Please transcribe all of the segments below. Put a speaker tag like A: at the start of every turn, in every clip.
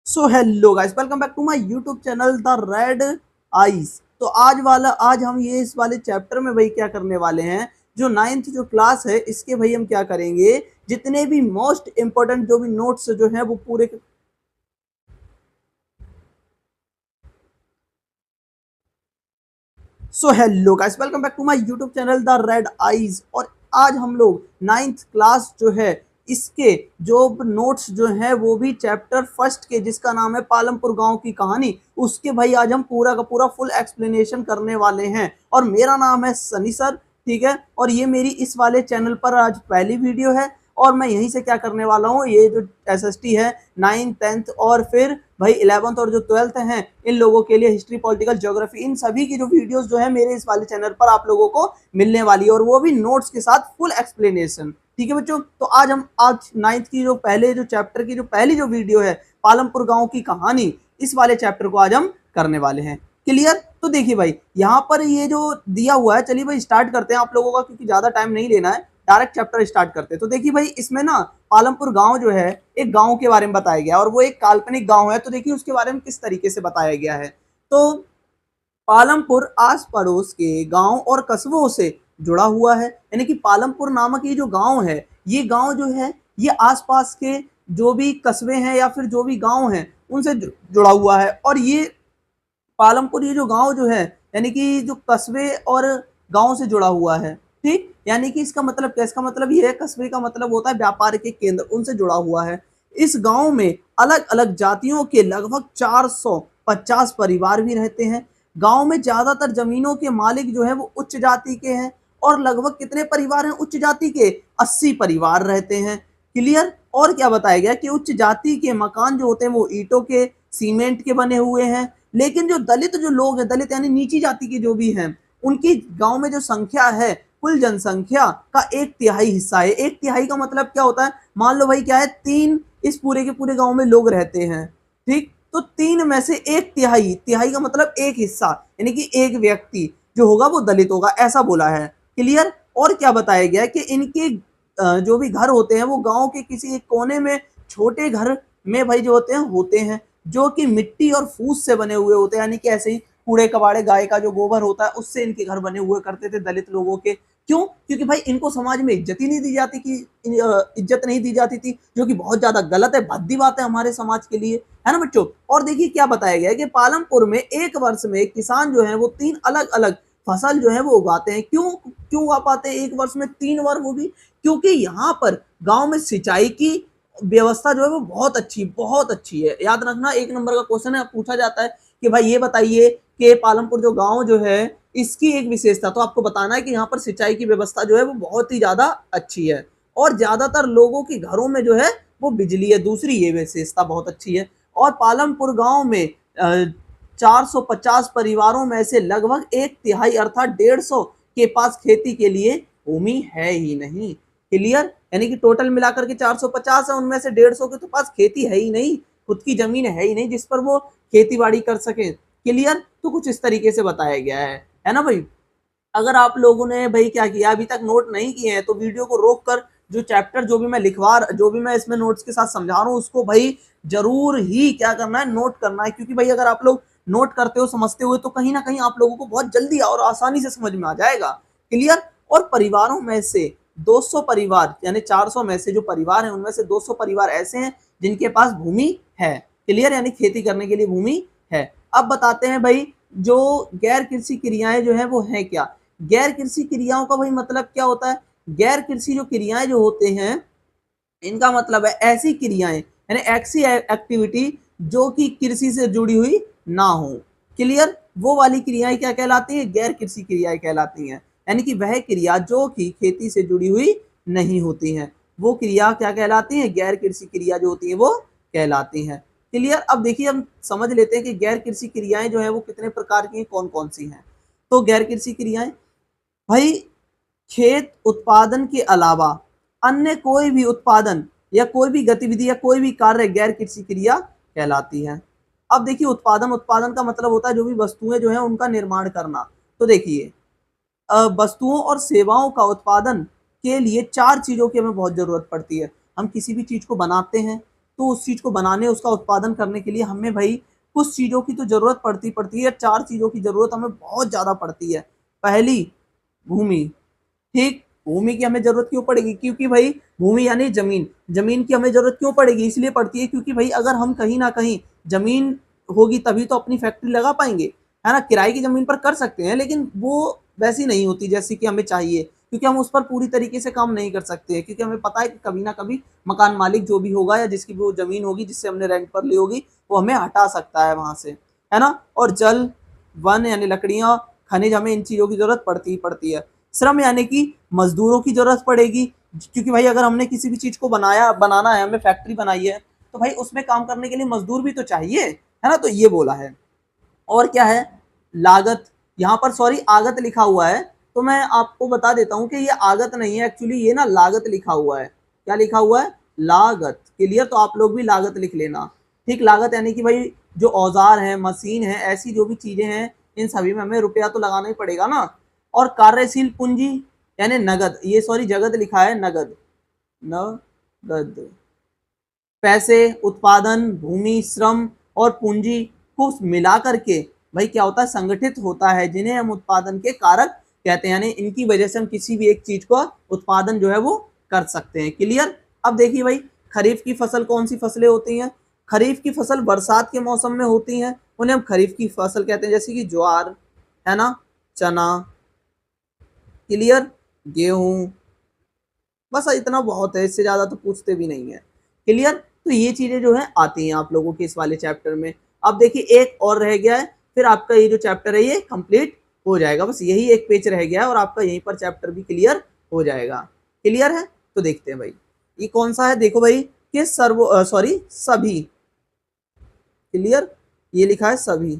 A: So hello guys, welcome back to my YouTube channel the red eyes. तो आज हम ये इस वाले चैप्टर में भाई क्या करने वाले हैं, जो नाइन्थ जो क्लास है इसके भाई हम क्या करेंगे, जितने भी मोस्ट इंपॉर्टेंट जो भी नोट्स जो है वो पूरे। So hello guys, welcome back to my YouTube channel the red eyes. और आज हम लोग नाइन्थ क्लास जो है इसके जो नोट्स जो है वो भी चैप्टर फर्स्ट के, जिसका नाम है पालमपुर गांव की कहानी, उसके भाई आज हम पूरा का पूरा फुल एक्सप्लेनेशन करने वाले हैं। और मेरा नाम है सनी सर, ठीक है। और ये मेरी इस वाले चैनल पर आज पहली वीडियो है। और मैं यहीं से क्या करने वाला हूँ, ये जो एसएसटी है 9th 10th और फिर भाई 11th और जो 12th हैं, इन लोगों के लिए हिस्ट्री, पॉलिटिकल, ज्योग्राफी, इन सभी की जो वीडियोस जो है मेरे इस वाले चैनल पर आप लोगों को मिलने वाली है, और वो भी नोट्स के साथ फुल एक्सप्लेनेशन। ठीक है बच्चों, तो आज 9th की जो पहले जो चैप्टर की जो पहली जो वीडियो है पालमपुर गांव की कहानी, इस वाले चैप्टर को आज हम करने वाले हैं। क्लियर? तो देखिए भाई, यहाँ पर ये जो दिया हुआ है, चलिए भाई स्टार्ट करते हैं आप लोगों का, क्योंकि ज्यादा टाइम नहीं लेना है, डायरेक्ट चैप्टर स्टार्ट करते हैं। तो देखिए भाई, इसमें ना पालमपुर गांव जो है एक गांव के बारे में बताया गया, और वो एक काल्पनिक गांव है। तो देखिए उसके बारे में किस तरीके से बताया गया है। तो पालमपुर आस पड़ोस के गांव और कस्बों से जुड़ा हुआ है, यानी कि पालमपुर नामक ये जो गांव है, ये गांव जो है ये आसपास के जो भी कस्बे हैं या फिर जो भी गांव हैं उनसे जुड़ा हुआ है। और ये पालमपुर ये जो गांव जो है, यानी कि जो कस्बे और गांव से जुड़ा हुआ है, ठीक। यानी कि इसका मतलब क्या, इसका मतलब ये है, कस्बे का मतलब होता है व्यापार के केंद्र, उनसे जुड़ा हुआ है। इस गांव में अलग अलग जातियों के लगभग 450 परिवार भी रहते हैं। गांव में ज्यादातर जमीनों के मालिक जो है वो उच्च जाति के हैं, और लगभग कितने परिवार हैं उच्च जाति के? 80 परिवार रहते हैं। क्लियर? और क्या बताया गया कि उच्च जाति के मकान जो होते हैं वो ईंटों के, सीमेंट के बने हुए हैं। लेकिन जो दलित जो लोग हैं, दलित यानी नीची जाति के जो भी हैं, उनकी गांव में जो संख्या है, कुल जनसंख्या का 1/3 हिस्सा है। 1/3 का मतलब क्या होता है? मान लो भाई क्या है, 3 इस पूरे के पूरे गांव में लोग रहते हैं, ठीक। तो 3 में से 1/3, तिहाई का मतलब एक हिस्सा, यानी कि एक व्यक्ति जो होगा वो दलित होगा, ऐसा बोला है। क्लियर? और क्या बताया गया है कि इनके जो भी घर होते हैं वो गांव के किसी एक कोने में, छोटे घर में भाई जो होते हैं जो कि मिट्टी और फूस से बने हुए होते हैं, यानी कि ऐसे ही कूड़े कबाड़े, गाय का जो गोबर होता है उससे इनके घर बने हुए करते थे दलित लोगों के। क्यों? क्योंकि भाई इनको समाज में इज्जत ही नहीं दी जाती, कि इज्जत नहीं दी जाती थी, जो कि बहुत ज्यादा गलत है, भद्दी बात है हमारे समाज के लिए, है ना बच्चों। और देखिए क्या बताया गया है कि पालमपुर में एक वर्ष में किसान जो है वो 3 अलग अलग फसल जो है वो उगाते हैं। क्यों क्यों उगा पाते हैं एक वर्ष में 3 बार? वो भी क्योंकि यहाँ पर गांव में सिंचाई की व्यवस्था जो है वो बहुत अच्छी है। याद रखना, 1 नंबर का क्वेश्चन है, पूछा जाता है कि भाई ये बताइए कि पालमपुर जो गांव जो है इसकी एक विशेषता, तो आपको बताना है कि यहाँ पर सिंचाई की व्यवस्था जो है वो बहुत ही ज्यादा अच्छी है, और ज्यादातर लोगों के घरों में जो है वो बिजली है, दूसरी ये विशेषता बहुत अच्छी है। और पालमपुर गांव में 450 परिवारों में से लगभग 1/3 अर्थात 150 के पास खेती के लिए भूमि है ही नहीं। क्लियर? यानी कि टोटल मिलाकर के 450 है, उनमें से 150 के तो पास खेती है ही नहीं, खुद की जमीन है ही नहीं जिस पर वो खेती बाड़ी कर सके। क्लियर? तो कुछ इस तरीके से बताया गया है ना भाई। अगर आप लोगों ने भाई क्या किया, अभी तक नोट नहीं किए हैं, तो वीडियो को रोक कर जो चैप्टर जो भी मैं इसमें नोट्स के साथ समझा रहा हूँ उसको भाई जरूर ही क्या करना है, नोट करना है। क्योंकि भाई अगर आप लोग नोट करते हो, समझते हुए, तो कहीं ना कहीं आप लोगों को बहुत जल्दी और आसानी से समझ में आ जाएगा। क्लियर? और परिवारों में से 200 परिवार, यानी 400 में से जो परिवार है उनमें से 200 परिवार ऐसे हैं जिनके पास भूमि है। क्लियर? यानी खेती करने के लिए भूमि है। अब बताते हैं भाई, जो गैर कृषि क्रियाएं जो है वो है क्या। गैर कृषि क्रियाओं का भाई मतलब क्या होता है? गैर कृषि जो क्रियाएं जो होते हैं, इनका मतलब है ऐसी क्रियाएं, यानी ऐसी एक्टिविटी जो कि कृषि से जुड़ी हुई ना हो। क्लियर? वो वाली क्रियाएं क्या कहलाती हैं? गैर कृषि क्रियाएं कहलाती हैं। यानी कि वह क्रिया जो कि खेती से जुड़ी हुई नहीं होती हैं, वो क्रिया क्या कहलाती हैं? गैर कृषि क्रिया जो होती है वो कहलाती हैं। क्लियर? अब देखिए हम समझ लेते हैं कि गैर कृषि क्रियाएं जो है वो कितने प्रकार की, कौन कौन सी हैं। तो गैर कृषि क्रियाएं भाई, खेत उत्पादन के अलावा अन्य कोई भी उत्पादन या कोई भी गतिविधि या कोई भी कार्य गैर कृषि क्रिया कहलाती है। अब देखिए, उत्पादन उत्पादन का मतलब होता है जो भी वस्तुएं जो है उनका निर्माण करना। तो देखिए, वस्तुओं और सेवाओं का उत्पादन के लिए 4 चीजों की हमें बहुत जरूरत पड़ती है। हम किसी भी चीज को बनाते हैं, तो उस चीज को बनाने, उसका उत्पादन करने के लिए हमें भाई कुछ चीजों की तो जरूरत पड़ती है। 4 चीजों की जरूरत हमें बहुत ज्यादा पड़ती है। पहली, भूमि। ठीक, भूमि की हमें जरूरत क्यों पड़ेगी? क्योंकि भाई भूमि यानी जमीन, जमीन की हमें जरूरत क्यों पड़ेगी? इसलिए पड़ती है क्योंकि भाई अगर हम कहीं ना कहीं, जमीन होगी तभी तो अपनी फैक्ट्री लगा पाएंगे, है ना। किराए की जमीन पर कर सकते हैं लेकिन वो वैसी नहीं होती जैसी कि हमें चाहिए, क्योंकि हम उस पर पूरी तरीके से काम नहीं कर सकते हैं, क्योंकि हमें पता है कि कभी ना कभी मकान मालिक जो भी होगा या जिसकी भी वो जमीन होगी जिससे हमने रेंट पर ली होगी, वो हमें हटा सकता है वहां से, है ना। और जल, वन यानी लकड़ियां, खनिज, हमें इन चीजों की जरूरत पड़ती ही पड़ती है। श्रम यानी कि मजदूरों की जरूरत पड़ेगी, क्योंकि भाई अगर हमने किसी भी चीज को बनाना है, हमने फैक्ट्री बनाई है, तो भाई उसमें काम करने के लिए मजदूर भी तो चाहिए, है ना। तो ये बोला है। और क्या है? लागत। यहाँ पर सॉरी आगत लिखा हुआ है, तो मैं आपको बता देता हूँ कि ये आगत नहीं है, एक्चुअली ये ना लागत लिखा हुआ है। क्या लिखा हुआ है? लागत। क्लियर? तो आप लोग भी लागत लिख लेना। ठीक, लागत यानी कि भाई जो औजार है, मशीन है, ऐसी जो भी चीजें हैं, इन सभी में हमें रुपया तो लगाना ही पड़ेगा ना। और कार्यशील पूंजी यानी नगद, ये सॉरी जगत लिखा है, नगद, नगद। पैसे, उत्पादन, भूमि, श्रम और पूंजी को मिला करके भाई क्या होता है? संगठित होता है, जिन्हें हम उत्पादन के कारक कहते हैं, यानी इनकी वजह से हम किसी भी एक चीज को उत्पादन जो है वो कर सकते हैं। क्लियर? अब देखिए भाई, खरीफ की फसल कौन सी फसलें होती हैं? खरीफ की फसल बरसात के मौसम में होती हैं, उन्हें हम खरीफ की फसल कहते हैं, जैसे कि ज्वार, है ना, चना। क्लियर? गेहूं। बस इतना बहुत है, इससे ज्यादा तो पूछते भी नहीं है। क्लियर? तो ये चीजें जो है आती हैं आप लोगों के इस वाले चैप्टर में। अब देखिए एक और रह गया है, फिर आपका ये जो चैप्टर है ये कंप्लीट हो जाएगा। बस यही एक पेज रह गया है और आपका यहीं पर चैप्टर भी क्लियर हो जाएगा। क्लियर है? तो देखते हैं भाई ये कौन सा है। देखो भाई कि सभी। क्लियर? ये लिखा है सभी।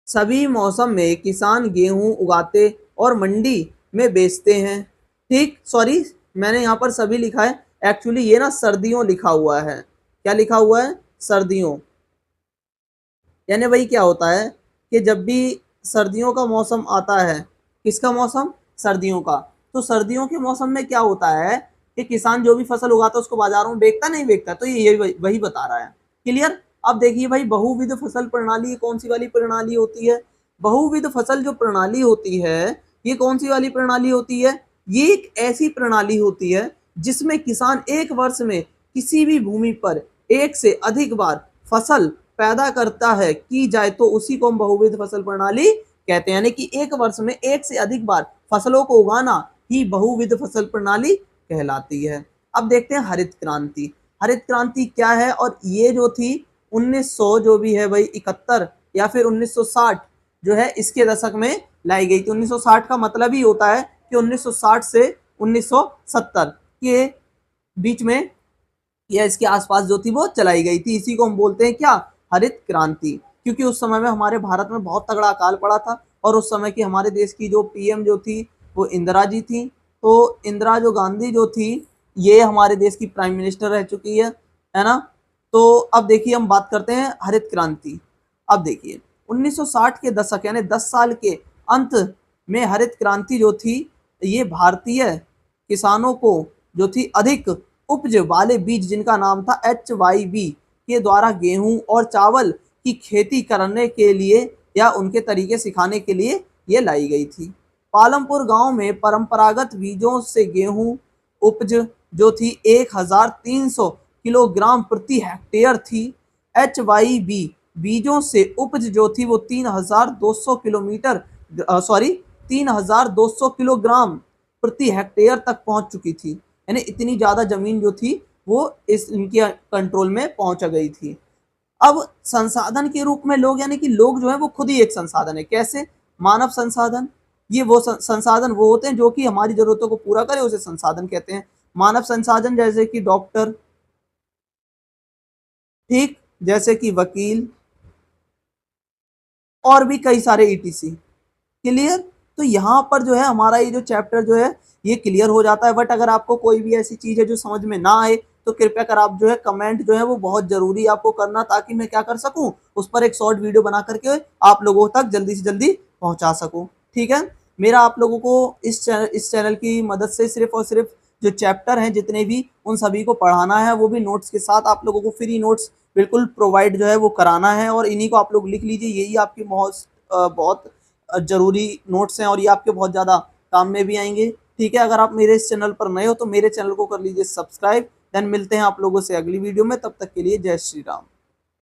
A: सभी मौसम में किसान गेहूं उगाते और मंडी में बेचते हैं। ठीक, सॉरी मैंने यहाँ पर सभी लिखा है, एक्चुअली ये ना सर्दियों लिखा हुआ है। क्या लिखा हुआ है? सर्दियों। यानी भाई क्या होता है कि जब भी सर्दियों का मौसम आता है, किसका मौसम? सर्दियों का। तो सर्दियों के मौसम में क्या होता है कि किसान जो भी फसल उगाता है उसको बाजारों में बेचता नहीं बेचता, तो ये वही बता रहा है। क्लियर? अब देखिए भाई बहुविध फसल प्रणाली कौन सी वाली प्रणाली होती है? बहुविध फसल जो प्रणाली होती है, ये कौन सी वाली प्रणाली होती है? ये एक ऐसी प्रणाली होती है जिसमें किसान एक वर्ष में किसी भी भूमि पर एक से अधिक बार फसल पैदा करता है की जाए तो उसी को हम बहुविध फसल प्रणाली कहते हैं। यानी कि एक वर्ष में एक से अधिक बार फसलों को उगाना ही बहुविध फसल प्रणाली कहलाती है। अब देखते हैं हरित क्रांति। हरित क्रांति क्या है? और ये जो थी 1900 जो भी है भाई 71 या फिर 1960 जो है इसके दशक में लाई गई थी। 1960 का मतलब ही होता है कि 1960 से 1970 के बीच में या इसके आसपास जो थी वो चलाई गई थी। इसी को हम बोलते हैं क्या? हरित क्रांति। क्योंकि उस समय में हमारे भारत में बहुत तगड़ा अकाल पड़ा था और उस समय की हमारे देश की जो पीएम जो थी वो इंदिरा जी थी। तो इंदिरा जो गांधी जो थी ये हमारे देश की प्राइम मिनिस्टर रह चुकी है ना। तो अब देखिए हम बात करते हैं हरित क्रांति। अब देखिए 1960 के दशक यानी 10 साल के अंत में हरित क्रांति जो थी ये भारतीय किसानों को जो थी अधिक उपज वाले बीज जिनका नाम था HYB के द्वारा गेहूं और चावल की खेती करने के लिए या उनके तरीके सिखाने के लिए ये लाई गई थी। पालमपुर गांव में परंपरागत बीजों से गेहूं उपज जो थी 1300 किलोग्राम प्रति हेक्टेयर थी। HYB बीजों से उपज जो थी वो 3200 किलोग्राम प्रति हेक्टेयर तक पहुंच चुकी थी। यानी इतनी ज्यादा जमीन जो थी वो इस इनके कंट्रोल में पहुंच गई थी। अब संसाधन के रूप में लोग, यानी कि लोग जो है वो खुद ही एक संसाधन है। कैसे? मानव संसाधन। ये वो संसाधन वो होते हैं जो कि हमारी जरूरतों को पूरा करे, उसे संसाधन कहते हैं। मानव संसाधन जैसे कि डॉक्टर, ठीक, जैसे कि वकील और भी कई सारे ETC। क्लियर? तो यहाँ पर जो है हमारा ये जो चैप्टर जो है ये क्लियर हो जाता है। बट अगर आपको कोई भी ऐसी चीज है जो समझ में ना आए तो कृपया कर आप जो है कमेंट जो है वो बहुत जरूरी आपको करना, ताकि मैं क्या कर सकूं, उस पर एक शॉर्ट वीडियो बना करके आप लोगों तक जल्दी से जल्दी पहुंचा सकूं। ठीक है? मेरा आप लोगों को इस चैनल की मदद से सिर्फ और सिर्फ जो चैप्टर हैं जितने भी उन सभी को पढ़ाना है, वो भी नोट्स के साथ आप लोगों को फ्री नोट्स बिल्कुल प्रोवाइड जो है वो कराना है और इन्हीं को आप लोग लिख लीजिए। यही आपकी बहुत ज़रूरी नोट्स हैं और ये आपके बहुत ज़्यादा काम में भी आएंगे। ठीक है, अगर आप मेरे इस चैनल पर नए हो तो मेरे चैनल को कर लीजिए सब्सक्राइब। देन मिलते हैं आप लोगों से अगली वीडियो में, तब तक के लिए जय श्री राम।